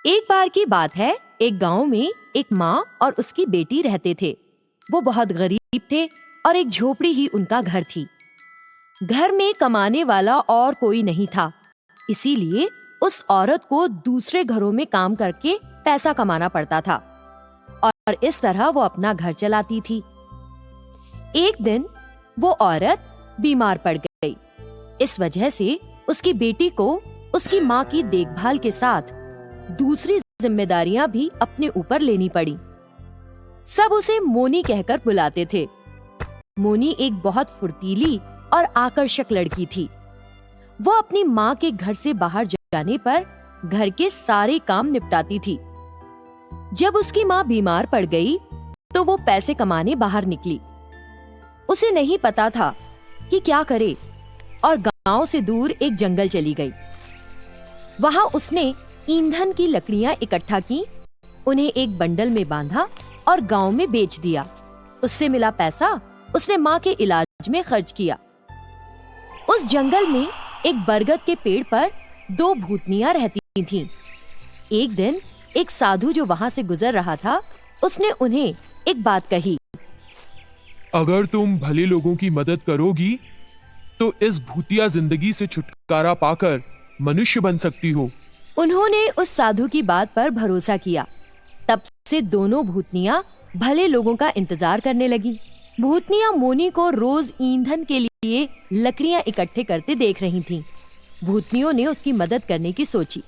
एक बार की बात है, एक गांव में एक माँ और उसकी बेटी रहते थे। वो बहुत गरीब थे और एक झोपड़ी ही उनका घर थी। घर में कमाने वाला और कोई नहीं था, इसीलिए उस औरत को दूसरे घरों में काम करके पैसा कमाना पड़ता था और इस तरह वो अपना घर चलाती थी। एक दिन वो औरत बीमार पड़ गई। इस वजह से उसकी बेटी को उसकी माँ की देखभाल के साथ दूसरी जिम्मेदारियां भी अपने ऊपर लेनी पड़ी। सब उसे मोनी कहकर बुलाते थे। मोनी एक बहुत फुर्तीली और आकर्षक लड़की थी। वो अपनी माँ के घर से बाहर जाने पर घर के सारे काम निपटाती थी। जब उसकी माँ बीमार पड़ गई तो वो पैसे कमाने बाहर निकली। उसे नहीं पता था कि क्या करे और गांव से दूर एक जंगल चली गई। वहां उसने ईंधन की लकड़ियां इकट्ठा की, उन्हें एक बंडल में बांधा और गांव में बेच दिया। उससे मिला पैसा उसने माँ के इलाज में खर्च किया। उस जंगल में एक बरगद के पेड़ पर 2 भूतनियां रहती थीं। एक दिन एक साधु जो वहां से गुजर रहा था, उसने उन्हें एक बात कही। अगर तुम भले लोगों की मदद करोगी तो इस भूतिया जिंदगी से छुटकारा पाकर मनुष्य बन सकती हो। उन्होंने उस साधु की बात पर भरोसा किया। तब से दोनों भूतनियां भले लोगों का इंतजार करने लगी। भूतनियां मोनी को रोज ईंधन के लिए लकड़ियां इकट्ठे करते देख रही थीं। भूतनियों ने उसकी मदद करने की सोची।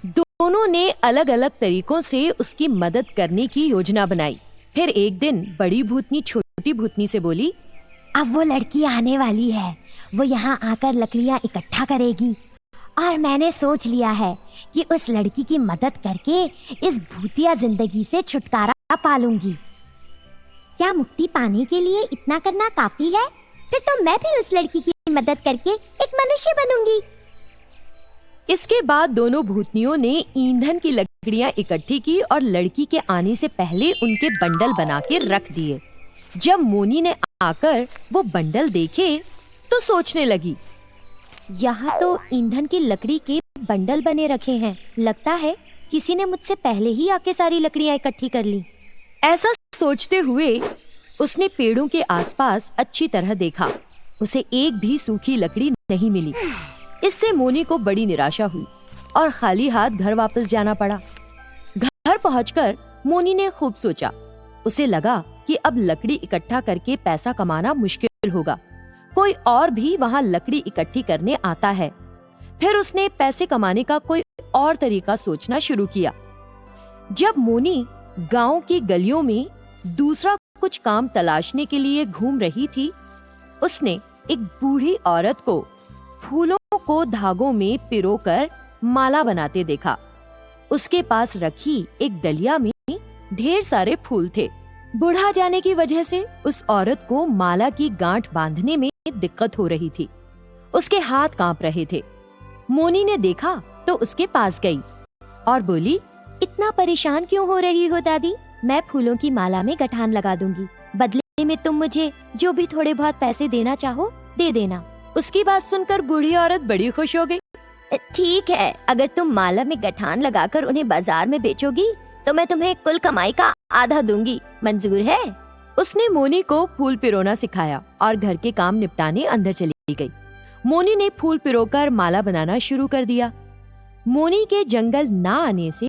दोनों ने अलग अलग तरीकों से उसकी मदद करने की योजना बनाई। फिर एक दिन बड़ी भूतनी छोटी भूतनी से बोली, अब वो लड़की आने वाली है, वो यहाँ आकर लकड़ियाँ इकट्ठा करेगी और मैंने सोच लिया है कि उस लड़की की मदद करके इस भूतिया जिंदगी से छुटकारा पालूंगी। क्या मुक्ति पाने के लिए इतना करना काफी है? फिर तो मैं भी उस लड़की की मदद करके एक मनुष्य बनूंगी। इसके बाद दोनों भूतनियों ने ईंधन की लकड़ियां इकट्ठी की और लड़की के आने से पहले उनके बंडल बना के रख दिए। जब मोनी ने आकर वो बंडल देखे तो सोचने लगी, यहाँ तो ईंधन की लकड़ी के बंडल बने रखे हैं। लगता है किसी ने मुझसे पहले ही आके सारी लकड़ियाँ इकट्ठी कर ली। ऐसा सोचते हुए उसने पेड़ों के आसपास अच्छी तरह देखा। उसे एक भी सूखी लकड़ी नहीं मिली। इससे मोनी को बड़ी निराशा हुई और खाली हाथ घर वापस जाना पड़ा। घर पहुंचकर मोनी ने खूब सोचा। उसे लगा कि अब लकड़ी इकट्ठा करके पैसा कमाना मुश्किल होगा। कोई और भी वहां लकड़ी इकट्ठी करने आता है। फिर उसने पैसे कमाने का कोई और तरीका सोचना शुरू किया। जब मोनी गांव की गलियों में दूसरा कुछ काम तलाशने के लिए घूम रही थी, उसने एक बूढ़ी औरत को फूलों को धागों में पिरोकर माला बनाते देखा। उसके पास रखी एक डलिया में ढेर सारे फूल थे। बूढ़ा जाने की वजह से उस औरत को माला की गांठ बांधने में दिक्कत हो रही थी। उसके हाथ कांप रहे थे। मोनी ने देखा तो उसके पास गई और बोली, इतना परेशान क्यों हो रही हो दादी? मैं फूलों की माला में गठान लगा दूंगी। बदले में तुम मुझे जो भी थोड़े बहुत पैसे देना चाहो दे देना। उसकी बात सुनकर बूढ़ी औरत बड़ी खुश हो गई। ठीक है, अगर तुम माला में गठान लगाकर उन्हें बाजार में बेचोगी तो मैं तुम्हें कुल कमाई का आधा दूंगी। मंजूर है? उसने मोनी को फूल पिरोना सिखाया और घर के काम निपटाने अंदर चली गई। मोनी ने फूल पिरोकर माला बनाना शुरू कर दिया। मोनी के जंगल ना आने से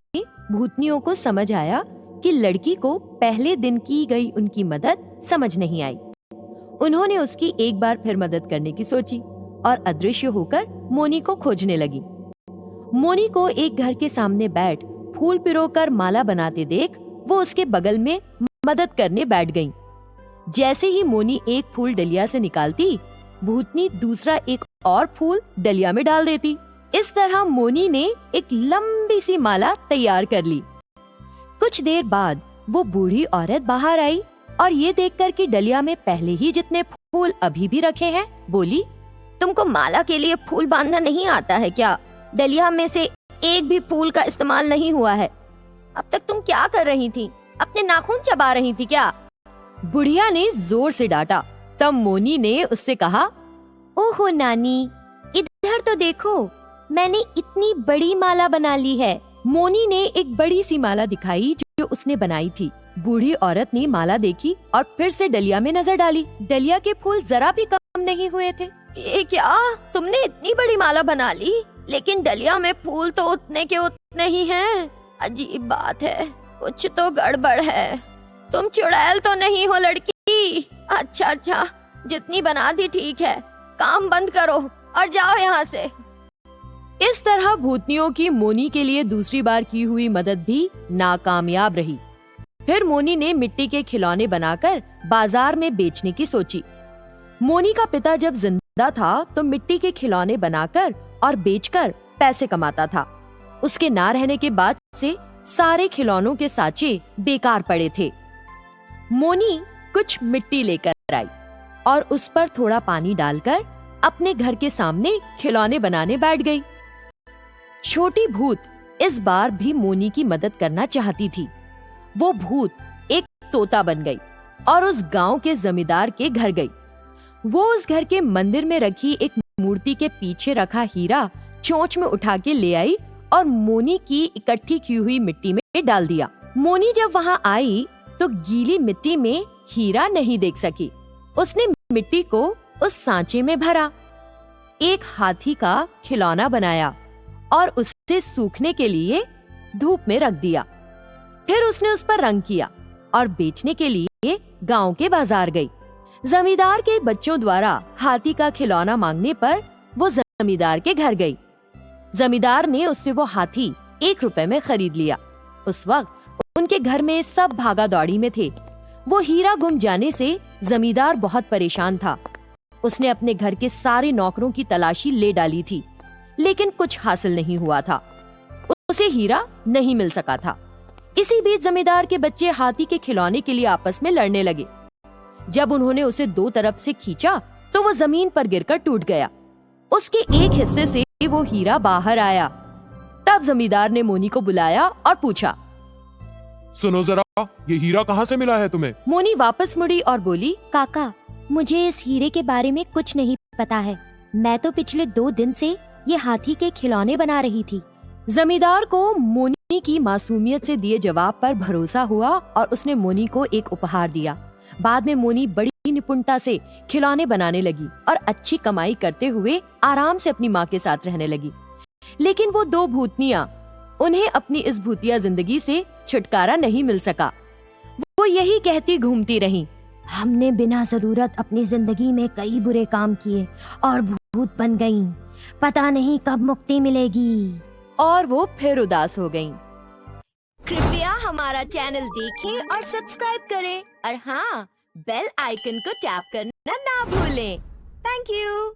भूतनियों को समझ आया कि लड़की को पहले दिन की गई उनकी मदद समझ नहीं आई। उन्होंने उसकी एक बार फिर मदद करने की सोची और अदृश्य होकर मोनी को खोजने लगी। मोनी को एक घर के सामने बैठ फूल पिरोकर माला बनाते देख वो उसके बगल में मदद करने बैठ गईं। जैसे ही मोनी एक फूल डलिया से निकालती, भूतनी दूसरा एक और फूल डलिया में डाल देती। इस तरह मोनी ने एक लंबी सी माला तैयार कर ली। कुछ देर बाद वो बूढ़ी औरत बाहर आई और ये देखकर कि डलिया में पहले ही जितने फूल अभी भी रखे हैं, बोली, तुमको माला के लिए फूल बांधना नहीं आता है क्या? डलिया में से एक भी फूल का इस्तेमाल नहीं हुआ है। अब तक तुम क्या कर रही थी? अपने नाखून चबा रही थी क्या? बुढ़िया ने जोर से डांटा। तब मोनी ने उससे कहा, ओहो नानी, इधर तो देखो, मैंने इतनी बड़ी माला बना ली है। मोनी ने एक बड़ी सी माला दिखाई जो उसने बनाई थी। बूढ़ी औरत ने माला देखी और फिर से डलिया में नजर डाली। डलिया के फूल जरा भी कम नहीं हुए थे। ये क्या, तुमने इतनी बड़ी माला बना ली, लेकिन डलिया में फूल तो उतने के उतने ही हैं। अजीब बात है, कुछ तो गड़बड़ है। तुम चुड़ैल तो नहीं हो लड़की? अच्छा, जितनी बना दी ठीक है, काम बंद करो और जाओ यहाँ से। इस तरह भूतनियों की मोनी के लिए दूसरी बार की हुई मदद भी नाकामयाब रही। फिर मोनी ने मिट्टी के खिलौने बनाकर बाजार में बेचने की सोची। मोनी का पिता जब जिंदा था तो मिट्टी के खिलौने बनाकर और बेचकर पैसे कमाता था। उसके ना रहने के बाद से सारे खिलौनों के साँचे बेकार पड़े थे। मोनी कुछ मिट्टी लेकर आई और उस पर थोड़ा पानी डालकर अपने घर के सामने खिलौने बनाने बैठ गई। छोटी भूत इस बार भी मोनी की मदद करना चाहती थी। वो भूत एक तोता बन गई और उस गांव के जमींदार के घर गई। वो उस घर के मंदिर में रखी एक मूर्ति के पीछे रखा हीरा चोंच में उठा के ले आई और मोनी की इकट्ठी की हुई मिट्टी में डाल दिया। मोनी जब वहां आई तो गीली मिट्टी में हीरा नहीं देख सकी। उसने मिट्टी को उस सांचे में भरा, एक हाथी का खिलौना बनाया और उसे सूखने के लिए धूप में रख दिया। फिर उसने उस पर रंग किया और बेचने के लिए गांव के बाजार गई। जमींदार के बच्चों द्वारा हाथी का खिलौना मांगने पर वो जमींदार के घर गई। जमींदार ने उससे वो हाथी 1 रुपए में खरीद लिया। उस वक्त उनके घर में सब भागा दौड़ी में थे। वो हीरा गुम जाने से जमींदार बहुत परेशान था। उसने अपने घर के सारे नौकरों की तलाशी ले डाली थी, लेकिन कुछ हासिल नहीं हुआ था। उसे हीरा नहीं मिल सका था। इसी बीच जमींदार के बच्चे हाथी के खिलौने के लिए आपस में लड़ने लगे। जब उन्होंने उसे 2 तरफ से खींचा तो वो जमीन पर गिरकर टूट गया। उसके एक हिस्से से वो हीरा बाहर आया। तब जमींदार ने मोनी को बुलाया और पूछा, सुनो जरा, ये हीरा कहाँ से मिला है तुम्हें? मोनी वापस मुड़ी और बोली, काका, मुझे इस हीरे के बारे में कुछ नहीं पता है। मैं तो पिछले 2 दिन से ये हाथी के खिलौने बना रही थी। जमींदार को मोनी की मासूमियत से दिए जवाब पर भरोसा हुआ और उसने मोनी को एक उपहार दिया। बाद में मोनी बड़ी निपुणता से खिलौने बनाने लगी और अच्छी कमाई करते हुए आराम से अपनी माँ के साथ रहने लगी। लेकिन वो 2 भूतनियाँ, उन्हें अपनी इस भूतिया जिंदगी से छुटकारा नहीं मिल सका। वो यही कहती घूमती रहीं, हमने बिना जरूरत अपनी जिंदगी में कई बुरे काम किए और भूत बन गईं। पता नहीं कब मुक्ति मिलेगी। और वो फिर उदास हो गईं। कृपया हमारा चैनल देखें और सब्सक्राइब करें और हाँ, बेल आइकन को टैप करना ना भूलें। Thank you.